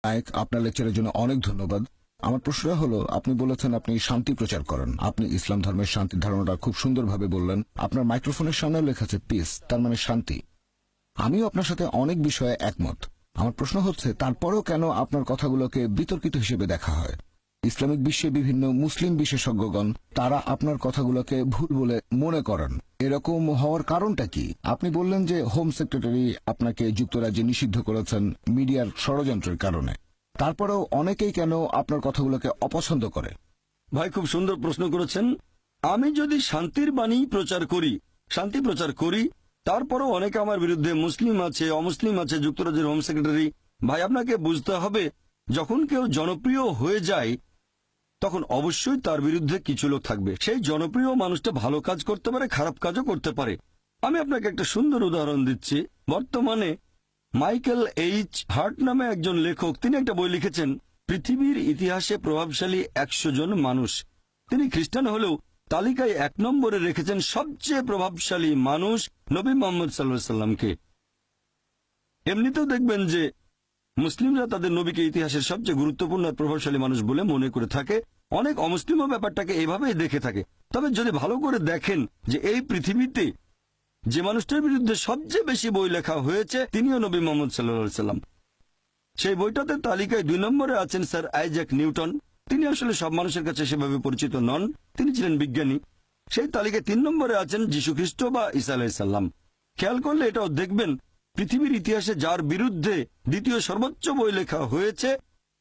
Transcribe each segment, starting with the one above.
নায়ক, আপনার লেকচারের জন্য অনেক ধন্যবাদ। আমার প্রশ্নটা হলো, আপনি বলেছেন আপনি শান্তি প্রচার করেন। আপনি ইসলাম ধর্মের শান্তির ধারণাটা খুব সুন্দরভাবে বললেন। আপনার মাইক্রোফোনের সামনেও লেখা আছে পিস, তার মানে শান্তি। আমিও আপনার সাথে অনেক বিষয়ে একমত। আমার প্রশ্ন হচ্ছে, তারপরেও কেন আপনার কথাগুলোকে বিতর্কিত হিসেবে দেখা হয়? ইসলামিক বিশ্বে বিভিন্ন মুসলিম বিশেষজ্ঞগণ তারা আপনার কথাগুলোকে ভুল বলে মনে করেন। এরকম হওয়ার কারণটা কি? আপনি বললেন যে হোম সেক্রেটারি আপনাকে যুক্তরাজ্যে নিষিদ্ধ করেছেন মিডিয়ার ষড়যন্ত্রের কারণে। তারপরেও অনেকেই কেন আপনার কথাগুলোকে অপছন্দ করে? ভাই, খুব সুন্দর প্রশ্ন করেছেন। আমি যদি শান্তির বাণী প্রচার করি, শান্তি প্রচার করি, তারপরও অনেকে আমার বিরুদ্ধে, মুসলিম আছে, অমুসলিম আছে, যুক্তরাজ্যের হোম সেক্রেটারি। ভাই, আপনাকে বুঝতে হবে, যখন কেউ জনপ্রিয় হয়ে যায় তখন অবশ্যই তার বিরুদ্ধে কিছু লোক থাকবে। সেই জনপ্রিয় মানুষটা ভালো কাজ করতে পারে, খারাপ কাজও করতে পারে। আমি আপনাকে একটা সুন্দর উদাহরণ দিচ্ছি। বর্তমানে মাইকেল এইচ হার্ট নামে একজন লেখক, তিনি একটা বই লিখেছেন, পৃথিবীর ইতিহাসে প্রভাবশালী 100 জন মানুষ। তিনি খ্রিস্টান হলেও তালিকায় 1 নম্বরে রেখেছেন সবচেয়ে প্রভাবশালী মানুষ নবী মোহাম্মদ সাল্লাল্লাহু আলাইহি সাল্লামকে। এমনিতেও দেখবেন যে মুসলিমরা তাদের নবীকে ইতিহাসের সবচেয়ে গুরুত্বপূর্ণ আর প্রভাবশালী মানুষ বলে মনে করে থাকে। অনেক অমুসলিমও ব্যাপারটাকে এইভাবেই দেখে থাকে। তবে যদি ভালো করে দেখেন যে এই পৃথিবীতে যে মানুষটার বিরুদ্ধে সবচেয়ে বেশি বই লেখা হয়েছে তিনিও নবী মোহাম্মদ সাল্লাল্লাহু আলাইহি সাল্লাম। সেই বইটাতে তালিকায় 2 নম্বরে আছেন স্যার আইজ্যাক নিউটন। তিনি আসলে সব মানুষের কাছে সেভাবে পরিচিত নন, তিনি ছিলেন বিজ্ঞানী। সেই তালিকায় 3 নম্বরে আছেন যীশু খ্রিস্ট বা ঈসা আলাইহিস সালাম। খেয়াল করলে এটাও দেখবেন, পৃথিবীর ইতিহাসে যার বিরুদ্ধে দ্বিতীয় সর্বোচ্চ বই লেখা হয়েছে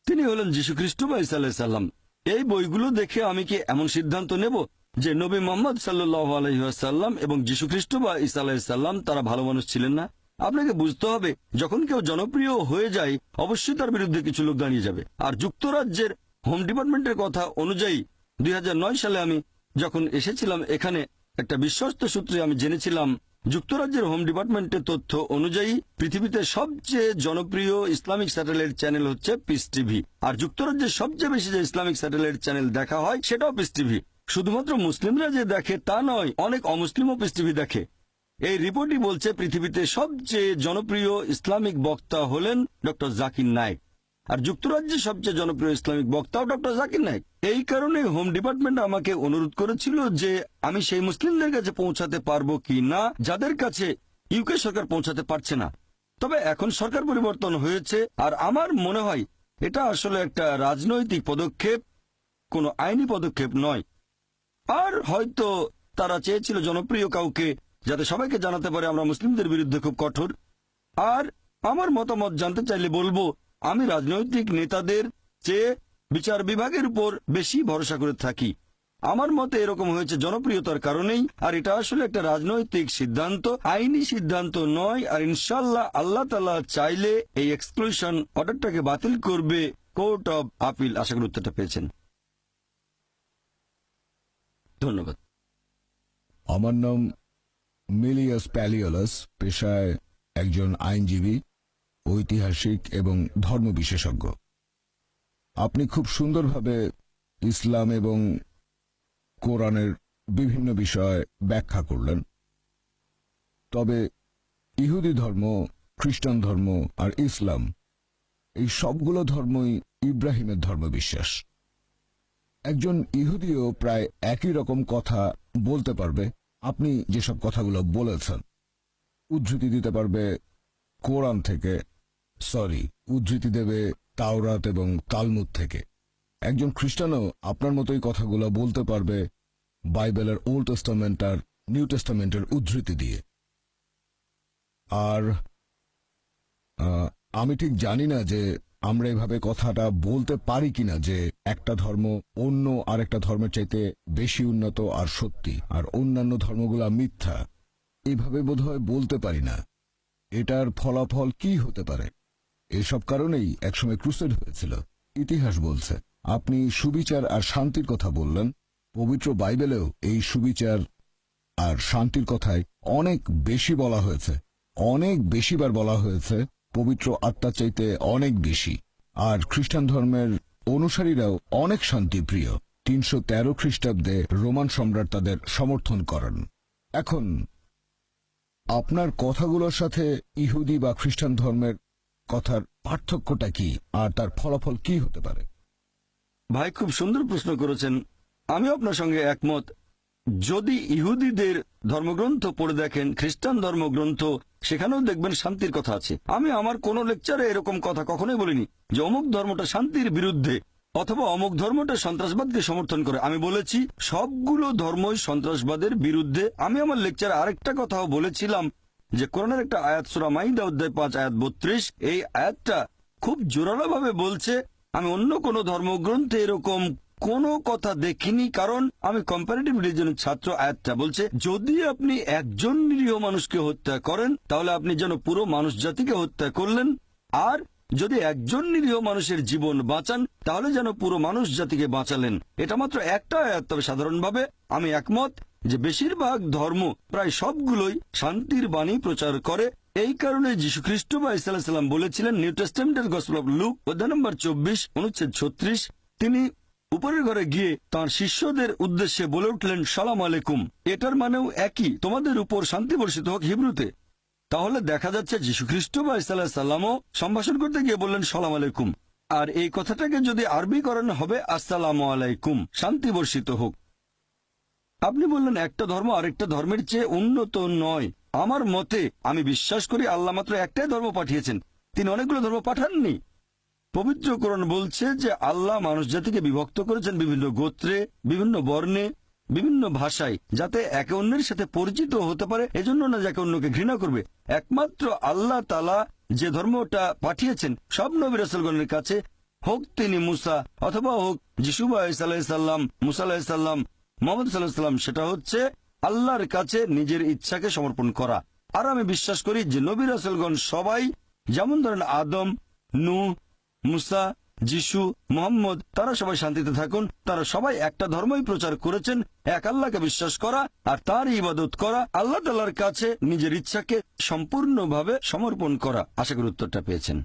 তিনি হলেন যীশু খ্রিস্ট বা ঈসা আলাইহিস সালাম। এই বইগুলো দেখে আমি কি এমন সিদ্ধান্ত নেব যে নবী মুহাম্মদ সাল্লাল্লাহু আলাইহি ওয়াসাল্লাম এবং যীশু খ্রিস্ট বা ঈসা আলাইহিস সালাম তারা ভালো মানুষ ছিলেন না? আপনাকে বুঝতে হবে, যখন কেউ জনপ্রিয় হয়ে যায় অবশ্যই তার বিরুদ্ধে কিছু লোক দাঁড়িয়ে যাবে। আর যুক্তরাজ্যের হোম ডিপার্টমেন্টের কথা অনুযায়ী 2009 সালে আমি যখন এসেছিলাম এখানে, একটা বিশ্বস্ত সূত্রে আমি জেনেছিলাম যুক্তরাজ্যের হোম ডিপার্টমেন্টের তথ্য অনুযায়ী পৃথিবীতে সবচেয়ে জনপ্রিয় ইসলামিক স্যাটেলাইট চ্যানেল হচ্ছে পিস টিভি। আর যুক্তরাজ্যের সবচেয়ে বেশি যে ইসলামিক স্যাটেলাইট চ্যানেল দেখা হয় সেটাও পিস টিভি। শুধুমাত্র মুসলিমরা যে দেখে তা নয়, অনেক অমুসলিমও পিস টিভি দেখে। এই রিপোর্টই বলছে পৃথিবীতে সবচেয়ে জনপ্রিয় ইসলামিক বক্তা হলেন ডক্টর জাকির নায়েক। আর যুক্তরাজ্যের সবচেয়ে জনপ্রিয় ইসলামিক বক্তাও ডক্টর জাকির নায়েক। এই কারণে হোম ডিপার্টমেন্ট আমাকে অনুরোধ করেছিল যে আমি সেই মুসলিমদের কাছে পৌঁছাতে পারবো কি না যাদের কাছে ইউকে সরকার পৌঁছাতে পারছে না। তবে এখন সরকার পরিবর্তন হয়েছে আর আমার মনে হয় এটা আসলে একটা রাজনৈতিক পদক্ষেপ, কোনো আইনি পদক্ষেপ নয়। আর হয়তো তারা চেয়েছিল জনপ্রিয় কাউকে, যাতে সবাইকে জানাতে পারে আমরা মুসলিমদের বিরুদ্ধে খুব কঠোর। আর আমার মতামত জানতে চাইলে বলবো, আমি রাজনৈতিক নেতাদের চেয়ে বিচার বিভাগের উপর বেশি ভরসা করে থাকি। আমার মতে এরকম হয়েছে জনপ্রিয়তার কারণেই। আর এটা আসলে একটা রাজনৈতিক সিদ্ধান্ত, আইনি সিদ্ধান্ত নয়। আর ইনশাল্লাহ আল্লাহ তাআলা চাইলে এই এক্সক্লুশন অর্ডারটাকে বাতিল করবে কোর্ট অব আপিল। আশা করি উত্তরটা পেয়েছেন। ধন্যবাদ। আমার নাম মিলিয়াস প্যালিওলাস, পেশায় একজন আইনজীবী, ঐতিহাসিক এবং ধর্ম বিশেষজ্ঞ। আপনি খুব সুন্দরভাবে ইসলাম এবং কোরআনের বিভিন্ন বিষয় ব্যাখ্যা করলেন। তবে ইহুদি ধর্ম, খ্রিস্টান ধর্ম আর ইসলাম, এই সবগুলো ধর্মই ইব্রাহিমের ধর্মবিশ্বাস। একজন ইহুদিও প্রায় একই রকম কথা বলতে পারবে। আপনি যেসব কথাগুলো বলেছেন উদ্ধৃতি দিতে পারবে কোরআন থেকে, উদ্ধৃতি দেবে তাওরাত এবং তালমুদ থেকে। একজন খ্রিস্টানও আপনার মতোই কথাগুলো বলতে পারবে বাইবেলের ওল্ড টেস্টামেন্ট আর নিউ টেস্টামেন্টের উদ্ধৃতি দিয়ে। আর আমি ঠিক জানি না যে আমরা এভাবে কথাটা বলতে পারি কিনা যে একটা ধর্ম অন্য আরেকটা ধর্মের চাইতে বেশি উন্নত আর সত্যি, আর অন্যান্য ধর্মগুলা মিথ্যা। এইভাবে বোধহয় বলতে পারি না। এটার ফলাফল কি হতে পারে? এসব কারণেই একসময় ক্রুসেড হয়েছিল। ইতিহাস বলছে। আপনি সুবিচার আর শান্তির কথা বললেন। পবিত্র বাইবেলেও এই সুবিচার আর শান্তির কথাই অনেক বেশি বলা হয়েছে, অনেক বেশিবার বলা হয়েছে, পবিত্র আত্মার চাইতে অনেক বেশি। আর খ্রিস্টান ধর্মের অনুসারীরাও অনেক শান্তিপ্রিয়। 313 খ্রিস্টাব্দে রোমান সম্রাট তাদের সমর্থন করেন। এখন আপনার কথাগুলোর সাথে ইহুদি বা খ্রিস্টান ধর্মের কথার পার্থক্যটা কি আর তার ফলাফল কি হতে পারে? ভাই খুব সুন্দর প্রশ্ন করেছেন। আমি আপনার সঙ্গে একমত। যদি ইহুদিদের ধর্মগ্রন্থ পড়ে দেখেন, খ্রিস্টান ধর্মগ্রন্থ, সেখানেও দেখবেন শান্তির কথা আছে। আমি আমার কোনো লেকচারে এরকম কথা কখনোই বলিনি যে অমুক ধর্মটা শান্তির বিরুদ্ধে অথবা অমুক ধর্মটা সন্ত্রাসবাদকে সমর্থন করে। আমি বলেছি সবগুলো ধর্মই সন্ত্রাসবাদের বিরুদ্ধে। আমি আমার লেকচারে আরেকটা কথাও বলেছিলাম যে কোরআনের একটা আয়াত সূরা মাইদা অধ্যায় 5 আয়াত 32, এই আয়াতটা খুব জোরালোভাবে বলছে। আমি অন্য কোনো ধর্মগ্রন্থে এরকম কোনো কথা দেখিনি, কারণ আমি কম্পারেটিভ রিলিজনের ছাত্র। আয়াতটা বলছে যদি আপনি একজন নিরীহ মানুষকে হত্যা করেন তাহলে আপনি যেন পুরো মানুষ জাতিকে হত্যা করলেন, আর যদি একজন নিরীহ মানুষের জীবন বাঁচান তাহলে যেন পুরো মানুষ জাতিকে বাঁচালেন। এটা মাত্র একটা আয়াত। তবে সাধারণভাবে আমি একমত যে বেশিরভাগ ধর্ম, প্রায় সবগুলোই শান্তির বাণী প্রচার করে। এই কারণে যীশু খ্রিস্ট বা ঈসা আলাইহিস সালাম বলেছিলেন, নিউ টেস্টামেন্টের গসপেল অফ লুক অধ্যায় নম্বর 24 অনুচ্ছেদ 36, তিনি উপরের ঘরে গিয়ে তাঁর শিষ্যদের উদ্দেশ্যে বলে উঠলেন, সালাম আলাইকুম। এটার মানেও একই, তোমাদের উপর শান্তি বর্ষিত হোক, হিব্রুতে। তাহলে দেখা যাচ্ছে যীশু খ্রিস্ট বা ঈসা আলাইহিস সালামও সম্ভাষণ করতে গিয়ে বললেন সালাম আলাইকুম। আর এই কথাটাকে যদি আরবি করানো হবে আসসালামু আলাইকুম, শান্তি বর্ষিত হোক। আপনি বললেন একটা ধর্ম আরেকটা ধর্মের চেয়ে উন্নত নয়। আমার মতে আমি বিশ্বাস করি আল্লাহ মাত্র একটাই ধর্ম পাঠিয়েছেন, তিনি অনেকগুলো ধর্ম পাঠাননি। পবিত্র কোরআন বলছে যে আল্লাহ মানুষ জাতিকে বিভক্ত করেছেন বিভিন্ন গোত্রে, বিভিন্ন বর্ণে, বিভিন্ন ভাষায়, যাতে একে অন্যের সাথে পরিচিত হতে পারে, এজন্য না যাকে অন্যকে ঘৃণা করবে। একমাত্র আল্লাহ তাআলা যে ধর্মটা পাঠিয়েছেন সব নবী রাসূলগণের কাছে, হোক তিনি মুসা অথবা হোক যিশু বা ঈসা আলাইহিস সালাম, মুসা আলাইহিস সালাম, মুহাম্মদ সাল্লাল্লাহু আলাইহি সাল্লাম, সেটা হচ্ছে আল্লাহর কাছে নিজের ইচ্ছাকে সমর্পণ করা। আর আমি বিশ্বাস করি যে নবী রাসূলগণ সবাই, যেমন ধরেন আদম, নূহ, মুসা, যিশু, মুহাম্মদ, তারা সবাই শান্তিতে থাকুন। তারা সবাই একটা ধর্মই প্রচার করেছেন, এক আল্লাহকে বিশ্বাস করা আর তার ইবাদত করা, আল্লাহ তাআলার কাছে নিজের ইচ্ছাকে সম্পূর্ণভাবে সমর্পণ করা। আশা করি উত্তরটা পেয়েছেন।